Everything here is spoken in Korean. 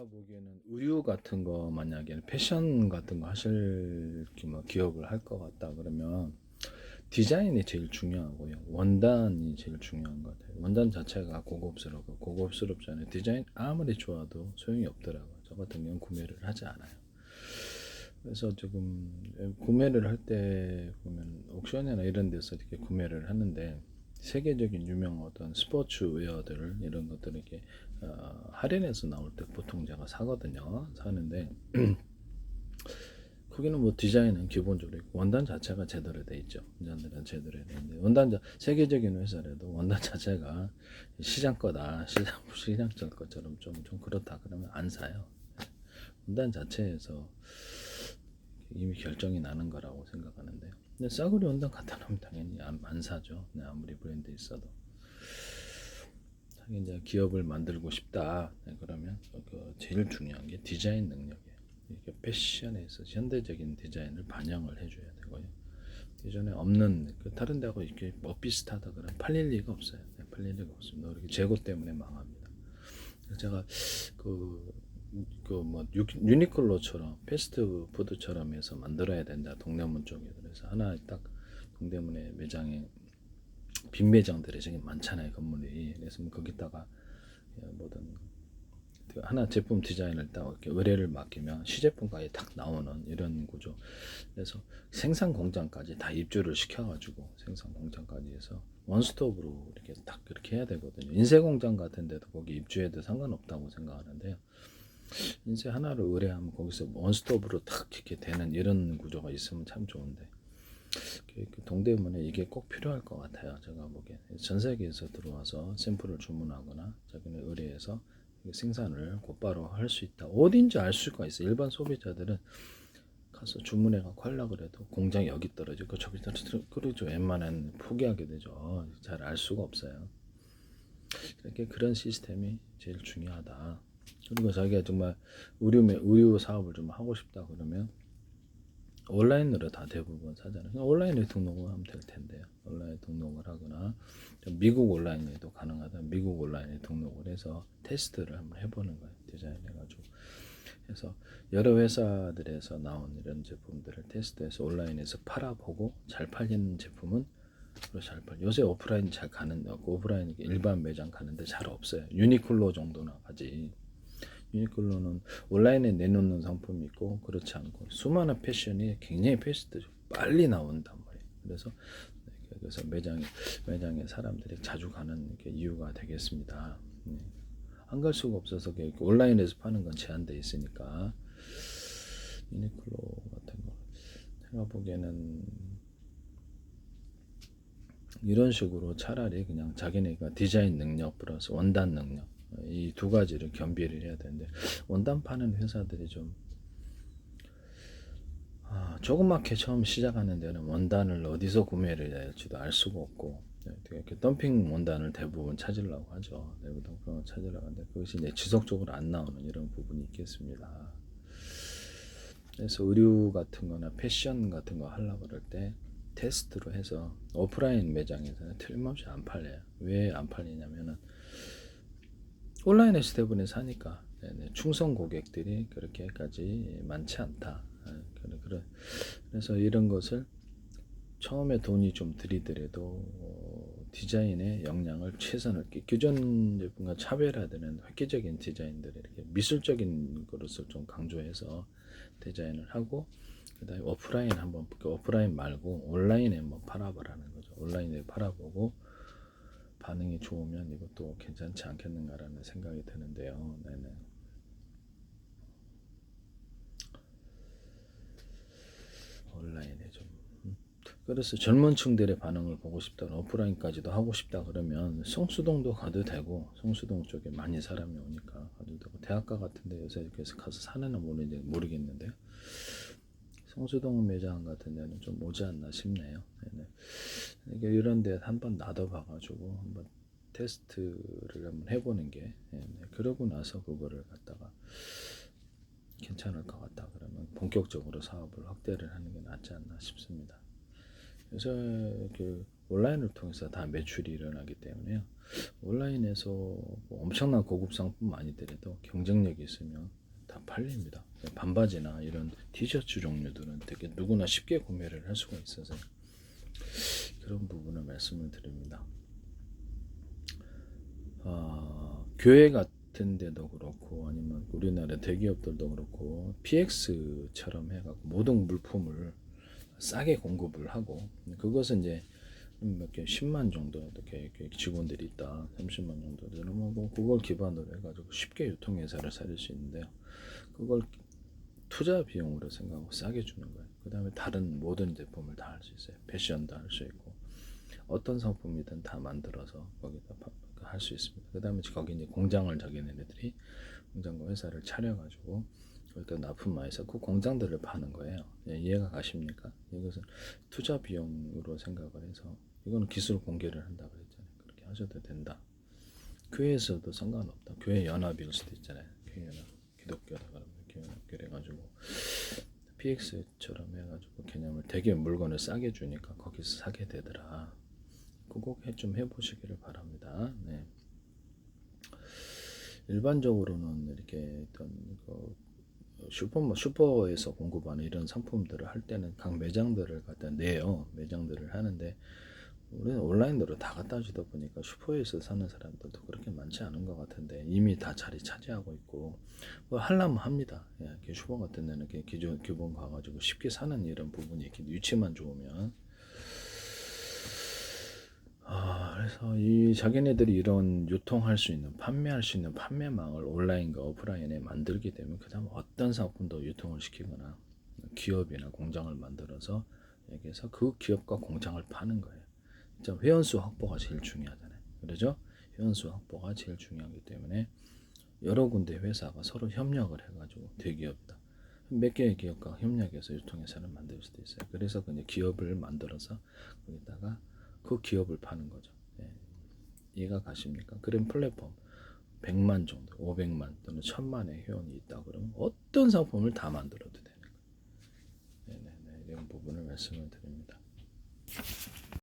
보기에는 의류 같은 거 만약에 패션 같은 거 하실 기업을 할 것 같다 그러면 디자인이 제일 중요하고요. 원단이 제일 중요한 것 같아요. 원단 자체가 고급스럽고 고급스럽잖아요. 디자인 아무리 좋아도 소용이 없더라고요. 저 같은 경우는 구매를 하지 않아요. 그래서 지금 구매를 할 때 보면 옥션이나 이런 데서 이렇게 구매를 하는데 세계적인 유명 어떤 스포츠 웨어들 이런 것들 이렇게 할인해서 나올 때 보통 제가 사거든요. 사는데 거기는 뭐 디자인은 기본적으로 있고 원단 자체가 제대로 돼 있죠. 원단들은 제대로 돼 있는데 세계적인 회사라도 원단 자체가 시장 거다 시장적 것처럼 좀 그렇다 그러면 안 사요. 원단 자체에서 이미 결정이 나는 거라고 생각하는데 근데 싸구려 원단 갖다 놓으면 당연히 안 사죠. 네, 아무리 브랜드 있어도. 이제 기업을 만들고 싶다. 네, 그러면 제일 중요한 게 디자인 능력이에요. 이게 패션에서 현대적인 디자인을 반영을 해줘야 되고요. 예전에 없는 다른 데하고 이렇게 뭐 비슷하다 그러면 팔릴 리가 없어요. 네, 팔릴 리가 없습니다. 이렇게 재고 때문에 망합니다. 제가 뭐 유니클로처럼 패스트푸드처럼 해서 만들어야 된다. 동대문 쪽에 그래서 하나 딱 동대문에 매장에 빈 매장들이 되게 많잖아요. 건물이. 그래서 뭐 거기다가 뭐든 하나 제품 디자인을 딱 이렇게 의뢰를 맡기면 시제품까지 딱 나오는 이런 구조. 그래서 생산 공장까지 다 입주를 시켜가지고 생산 공장까지 해서 원스톱으로 이렇게 딱 그렇게 해야 되거든요. 인쇄 공장 같은 데도 거기 입주해도 상관없다고 생각하는데요. 인쇄 하나를 의뢰하면 거기서 원스톱으로 딱 이렇게 되는 이런 구조가 있으면 참 좋은데 동대문에 이게 꼭 필요할 것 같아요. 제가 보기엔 전 세계에서 들어와서 샘플을 주문하거나 자기네 의뢰해서 생산을 곧바로 할 수 있다. 어딘지 알 수가 있어요. 일반 소비자들은 가서 주문해갖고 하려고 그래도 공장이 여기 떨어지고 저기 떨어지고 그러죠. 웬만한 포기하게 되죠. 잘 알 수가 없어요. 이렇게 그런 시스템이 제일 중요하다. 그리고 자기가 정말 의류 사업을 좀 하고 싶다 그러면 온라인으로 다 대부분 사잖아요. 그냥 온라인에 등록을 하면 될 텐데요. 온라인 등록을 하거나 미국 온라인에도 가능하다면 미국 온라인에 등록을 해서 테스트를 한번 해보는 거예요. 디자인해가지고 해서 여러 회사들에서 나온 이런 제품들을 테스트해서 온라인에서 팔아보고 잘 팔리는 제품은 잘 팔. 요새 오프라인 잘 가는 오프라인 일반 매장 가는데 잘 없어요. 유니클로 정도나 가지. 유니클로는 온라인에 내놓는 상품이 있고 그렇지 않고 수많은 패션이 굉장히 패스트 빨리 나온단 말이에요. 그래서 매장에 사람들이 자주 가는 이유가 되겠습니다. 안 갈 수가 없어서 온라인에서 파는 건 제한돼 있으니까 유니클로 같은 거 제가 보기에는 이런 식으로 차라리 그냥 자기네가 디자인 능력 플러스 원단 능력 이 두 가지를 겸비를 해야 되는데 원단 파는 회사들이 좀 조그맣게 처음 시작하는 데는 원단을 어디서 구매를 해야 할지도 알 수가 없고 이렇게 덤핑 원단을 대부분 찾으려고 하죠. 대부분 찾으려고 하는데 그것이 이제 지속적으로 안 나오는 이런 부분이 있겠습니다. 그래서 의류 같은 거나 패션 같은 거 하려고 그럴 때 테스트로 해서 오프라인 매장에서는 틀림없이 안 팔려요. 왜 안 팔리냐면은 온라인에서 대부분 사니까 충성 고객들이 그렇게까지 많지 않다. 그래서 이런 것을 처음에 돈이 좀 들이더라도 디자인의 역량을 최선을 기존 제품과 차별화되는 획기적인 디자인들을 이렇게 미술적인 것을 좀 강조해서 디자인을 하고 그다음에 오프라인 말고 온라인에 한번 팔아보라는 거죠. 온라인에 팔아보고 반응이 좋으면 이것도 괜찮지 않겠는가라는 생각이 드는데요. 네네. 온라인에 좀 그래서 젊은 층들의 반응을 보고 싶다 오프라인까지도 하고 싶다 그러면 성수동도 가도 되고 성수동 쪽에 많이 사람이 오니까 가도 되고 대학가 같은데 요새 그래서 가서 사는지 모르겠는데요. 성수동 매장 같은 데는 좀 오지 않나 싶네요. 네네. 이런 데 한번 놔둬봐가지고 한번 테스트를 한번 해보는 게 그러고 나서 그거를 갖다가 괜찮을 것 같다 그러면 본격적으로 사업을 확대를 하는 게 낫지 않나 싶습니다. 요새 온라인을 통해서 다 매출이 일어나기 때문에요. 온라인에서 뭐 엄청난 고급 상품 많이더라도 경쟁력이 있으면 다 팔립니다. 반바지나 이런 티셔츠 종류들은 되게 누구나 쉽게 구매를 할 수가 있어서 그런 부분을 말씀을 드립니다. 교회 같은 데도 그렇고 아니면 우리나라 대기업들도 그렇고 PX처럼 해갖고 모든 물품을 싸게 공급을 하고 그것은 이제 몇 개 10만 정도 이렇게 직원들이 있다 30만 정도 되는 뭐 그걸 기반으로 해가지고 쉽게 유통회사를 살릴 수 있는데요. 그걸 투자 비용으로 생각하고 싸게 주는 거예요. 그 다음에 다른 모든 제품을 다 할 수 있어요. 패션도 할 수 있고 어떤 상품이든 다 만들어서 거기다 할 수 있습니다. 그 다음에 거기 이제 공장을 자기네들이 공장과 회사를 차려가지고 거기다 납품해서 그 공장들을 파는 거예요. 이해가 가십니까? 이것은 투자 비용으로 생각을 해서 이거는 기술 공개를 한다고 했잖아요. 그렇게 하셔도 된다. 교회에서도 상관없다. 교회 연합일 수도 있잖아요. 교회 연합, 기독교다 그러면 교회 연합 그래가지고 PX처럼 해가지고 개념을 되게 물건을 싸게 주니까 거기서 사게 되더라. 그거 좀 해보시기를 바랍니다. 네. 일반적으로는 이렇게 어떤 슈퍼에서 공급하는 이런 상품들을 할 때는 각 매장들을 갖다 내요. 매장들을 하는데 우리는 온라인으로 다 갖다 주다 보니까 슈퍼에서 사는 사람들도 그렇게 많지 않은 것 같은데 이미 다 자리 차지하고 있고 뭐 하려면 합니다. 예, 슈퍼 같은 데는 기본 가가지고 쉽게 사는 이런 부분이 이렇게 위치만 좋으면 그래서 이 자기네들이 이런 유통할 수 있는 판매할 수 있는 판매망을 온라인과 오프라인에 만들게 되면 그 다음 어떤 상품도 유통을 시키거나 기업이나 공장을 만들어서 여기서 그 기업과 공장을 파는 거예요. 회원수 확보가 제일 중요하잖아요. 그렇죠? 회원수 확보가 제일 중요하기 때문에 여러 군데 회사가 서로 협력을 해가지고 대기업이다. 몇 개의 기업과 협력해서 유통회사를 만들 수도 있어요. 그래서 그냥 기업을 만들어서 거기다가 그 기업을 파는 거죠. 예. 이해가 가십니까? 그런 플랫폼 100만 정도, 500만 또는 1000만의 회원이 있다 그러면 어떤 상품을 다 만들어도 되는 거예요. 네네네. 이런 부분을 말씀을 드립니다.